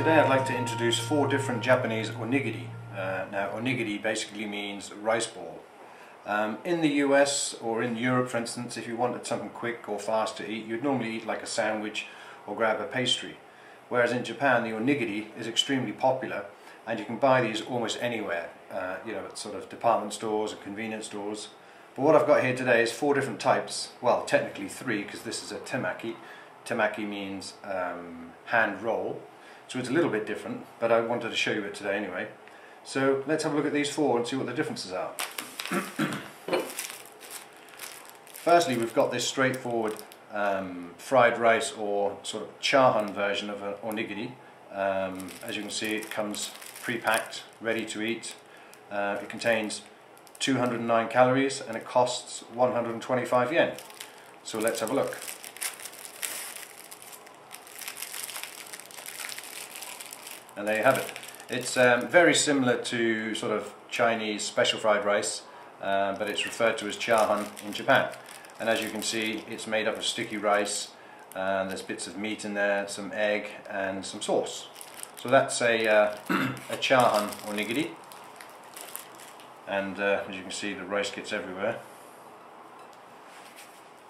Today I'd like to introduce 4 different Japanese onigiri. Now onigiri basically means rice ball. In the US or in Europe, for instance, if you wanted something quick or fast to eat, you'd normally eat like a sandwich or grab a pastry. Whereas in Japan the onigiri is extremely popular and you can buy these almost anywhere, at sort of department stores and convenience stores. But what I've got here today is 4 different types, well technically 3 because this is a temaki. Temaki means hand roll. So it's a little bit different, but I wanted to show you it today anyway. So let's have a look at these 4 and see what the differences are. Firstly, we've got this straightforward fried rice or sort of chahan version of an onigiri. As you can see, it comes pre-packed, ready to eat. It contains 209 calories and it costs 125 yen. So let's have a look. And there you have it. It's very similar to sort of Chinese special fried rice, but it's referred to as chahan in Japan. And as you can see, it's made up of sticky rice, and there's bits of meat in there, some egg and some sauce. So that's a chahan onigiri. And as you can see, the rice gets everywhere.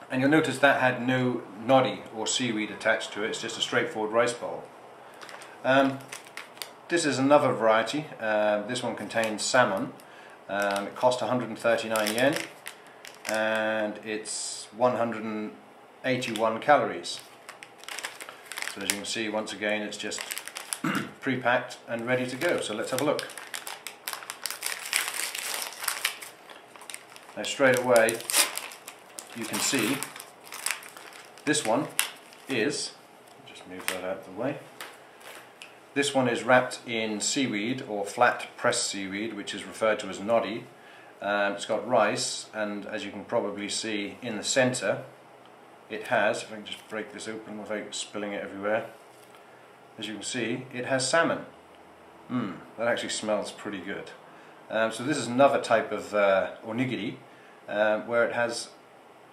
And you'll notice that had no nori or seaweed attached to it, it's just a straightforward rice bowl. This is another variety. This one contains salmon. It cost 139 yen and it's 181 calories. So as you can see, once again, it's just pre-packed and ready to go. So let's have a look. Now straight away you can see this one is, just move that out of the way. This one is wrapped in seaweed or flat pressed seaweed, which is referred to as nori. It's got rice, and as you can probably see in the center, it has, if I can just break this open without spilling it everywhere, as you can see, it has salmon. That actually smells pretty good. So this is another type of onigiri, where it has,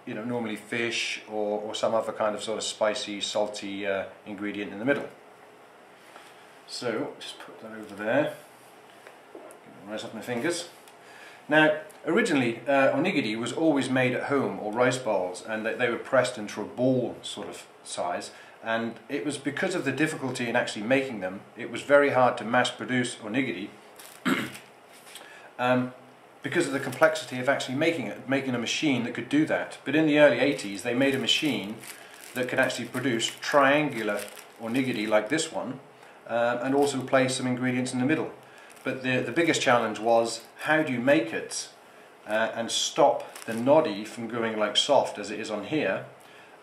normally fish or some other kind of sort of spicy, salty ingredient in the middle. So, just put that over there, rise up my fingers. Now, originally onigiri was always made at home, or rice balls, and they were pressed into a ball sort of size, and it was because of the difficulty in actually making them. It was very hard to mass produce onigiri because of the complexity of actually making it, making a machine that could do that. But in the early 80s they made a machine that could actually produce triangular onigiri like this one, and also place some ingredients in the middle. But the biggest challenge was, how do you make it and stop the nori from going like soft as it is on here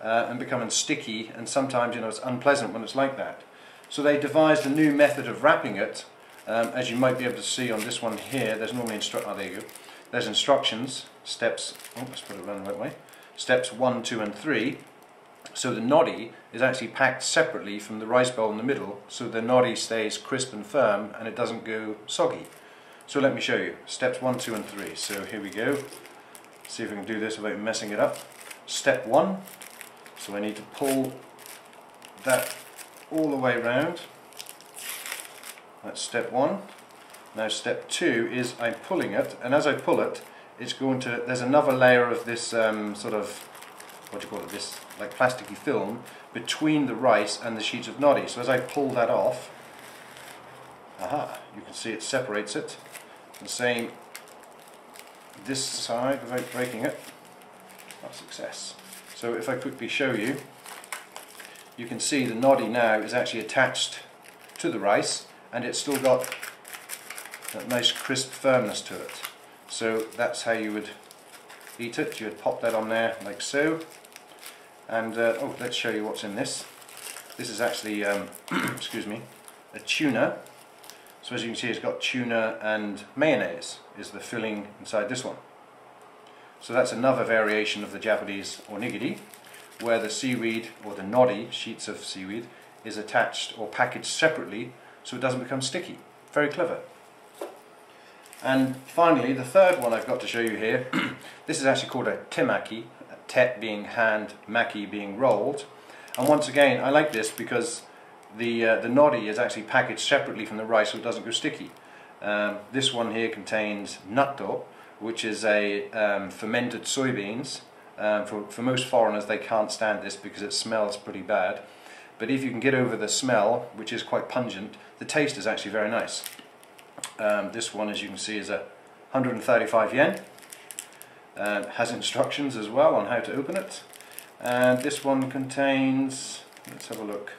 and becoming sticky, and sometimes it's unpleasant when it's like that. So they devised a new method of wrapping it. As you might be able to see on this one here, there's normally there you go. There's instructions, steps, let's put it around the right way, steps 1, 2 and 3. So the nori is actually packed separately from the rice bowl in the middle, so the nori stays crisp and firm and it doesn't go soggy. So let me show you. Steps 1, 2 and 3. So here we go. See if we can do this without messing it up. Step 1. So I need to pull that all the way around. That's step 1. Now step 2 is I'm pulling it, and as I pull it, it's going to, there's another layer of this sort of, what do you call it, this like plasticky film between the rice and the sheets of nori. So as I pull that off, you can see it separates it. The same this side without breaking it. That's success. So if I quickly show you, you can see the nori now is actually attached to the rice, and it's still got that nice crisp firmness to it. So that's how you would eat it. You would pop that on there like so. And let's show you what's in this. This is actually, excuse me, a tuna. So as you can see, it's got tuna and mayonnaise is the filling inside this one. So that's another variation of the Japanese onigiri, where the seaweed, or the nori, sheets of seaweed, is attached or packaged separately so it doesn't become sticky. Very clever. And finally, the third one I've got to show you here, this is actually called a temaki, tet being hand, maki being rolled. And once again, I like this because the nori is actually packaged separately from the rice so it doesn't go sticky. This one here contains natto, which is a fermented soybeans. For most foreigners, they can't stand this because it smells pretty bad. But if you can get over the smell, which is quite pungent, the taste is actually very nice. This one, as you can see, is a 135 yen. Has instructions as well on how to open it. And this one contains, let's have a look,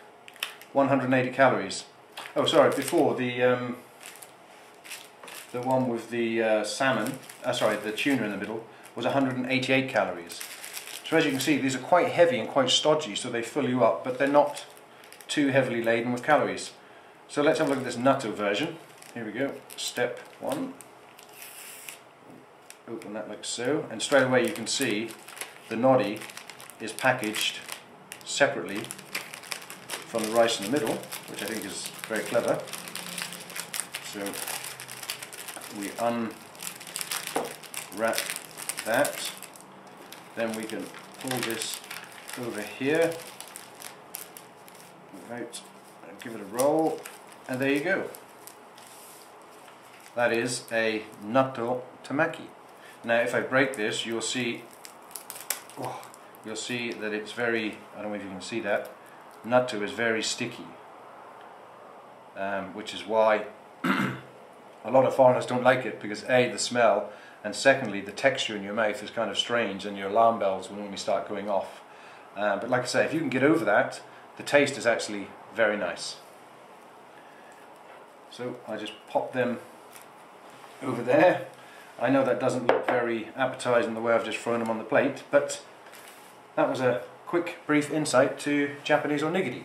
180 calories. Oh, sorry, before the one with the salmon, sorry, the tuna in the middle, was 188 calories. So as you can see, these are quite heavy and quite stodgy, so they fill you up, but they're not too heavily laden with calories. So let's have a look at this natto version. Here we go. Step 1. Open that like so, and straight away you can see the nori is packaged separately from the rice in the middle, which I think is very clever. So we unwrap that, then we can pull this over here, and give it a roll, and there you go. That is a natto temaki. Now if I break this, you'll see that it's very, I don't know if you can see that, natto is very sticky, which is why a lot of foreigners don't like it, because A, the smell, and secondly, the texture in your mouth is kind of strange and your alarm bells will normally start going off. But like I say, if you can get over that, the taste is actually very nice. So I just pop them over there. I know that doesn't look very appetizing the way I've just thrown them on the plate, but that was a quick, brief insight to Japanese onigiri.